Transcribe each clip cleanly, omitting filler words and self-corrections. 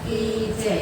કી જય।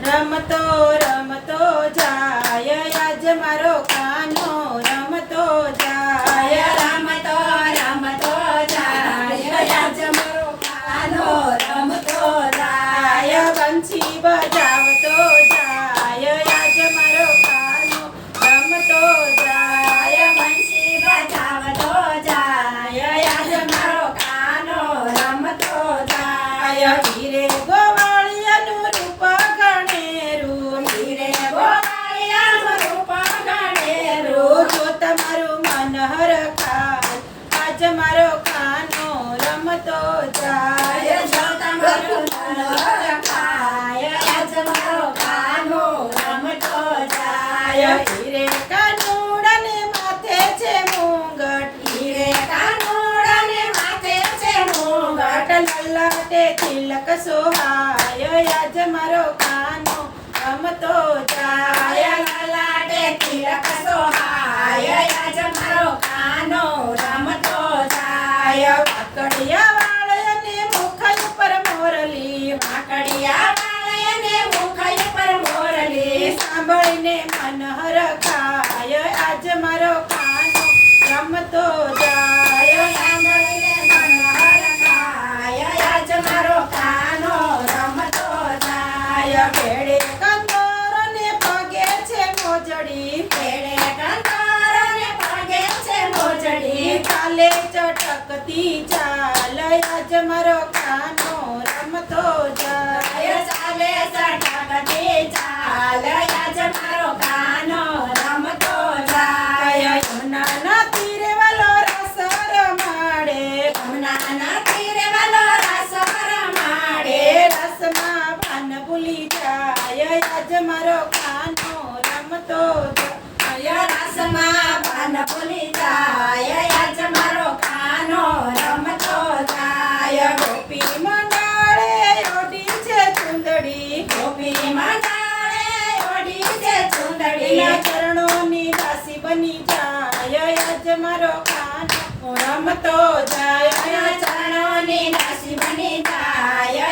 રમતો રમતો જાય આજ મારો કાનો રમતો જાય રમતો રમતો જાય આજ મારો કાનો રમતો જાય। બંસી બજાવતો જાય આજ મારો કાનો રમતો જાય બંસી બજાવતો જાય આજ મારો કાનો રમતો જાય। હીરે ગોવાળિયાનું રૂપ ગણેરું હીરે ગોવાળિયાનું રૂપ ગણેરું જો તમારું મન હરખાય આજ મારો કાનો રમતો જાય જો તમારું મન રખાય આજ મારો કાનો રમતો જાય। હીરે કાનુડાને માથે છે મુંગટ હીરે કાનુડાને માથે છે મુંગટ લલાટે તિલક સોહાય આજ મારો કાનો રમતો જાય લલાટે તિલક સોહાય આજ મારો કાનો રમતો જાય। વાકડિયા વાળને મુખ ઉપર મોરલી વાકડિયા વાળાને મુખ પર મોરલી સાંભળીને મન હરખાય આજ મારો કાનો રમતો જાય સાંભળીને મન હરખાય આજ મારો કાનો રમતો જાય। ભેડે કંદોરને પગે છે મોજડી પેડે કંદોરને પગે છે મોજડી ચાલે ચટકતી ચાલ આજ મારો કાનો રમતો જાય ચાલે સટકતી ચાલ આજ મારો કાનો રમતો જાય। યમુનાના તીરે વાલો રસ રમાડે યમુનાના તીરે વાલો રસ રમાડે રસમાં ભાન ભૂલી જાય આજ મારો કાનો રમતો જાય રસમાં પાન ભૂલી જાય આજ મારો કાનો રમતો જાય। ગોપી મંડાળે ઓડી છે ચુંદડી ગોપી મંડાળે ઓઢી છે ચૂંદડી એના ચરણોની દાસી બની જાય આજ મારો કાનો રમતો જાય ચરણોની દાસી બની જાય